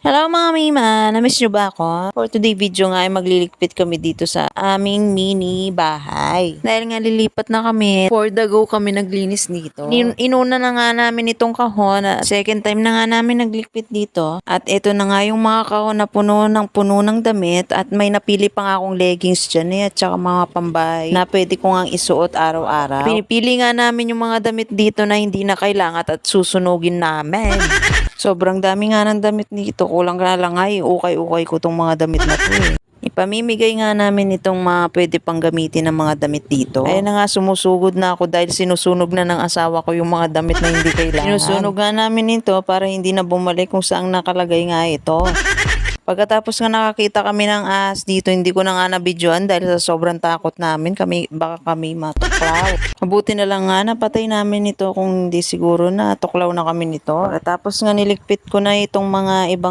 Hello mga Mima! Na-miss nyo ba ako? For today video nga ay magliligpit kami dito sa aming mini bahay. Dahil nga lilipat na kami, 4 days ago kami naglinis dito. Inuna na nga namin itong kahon. Second time na nga namin nagligpit dito. At ito na nga yung mga kahon na puno ng damit. At may napili pa nga akong leggings dyan at saka mga pambahay na pwede ko nga isuot araw-araw. Pinipili nga namin yung mga damit dito na hindi na kailangan at susunugin namin. Sobrang dami nga ng damit dito. Kulang na lang nga ukay-ukay ko tong mga damit na to eh. Ipamimigay nga namin itong mga pwede pang gamitin ng mga damit dito. Kaya na nga sumusugod na ako dahil sinusunog na ng asawa ko yung mga damit na hindi kailangan. Sinusunog nga namin ito para hindi na bumalik kung saan nakalagay nga ito. Pagkatapos nga nakakita kami ng ahas dito, hindi ko na nga nabidyoan dahil sa sobrang takot namin. Baka kami matuklaw. Mabuti na lang nga napatay namin ito kung hindi siguro na tuklaw na kami nito. At tapos nga niligpit ko na itong mga ibang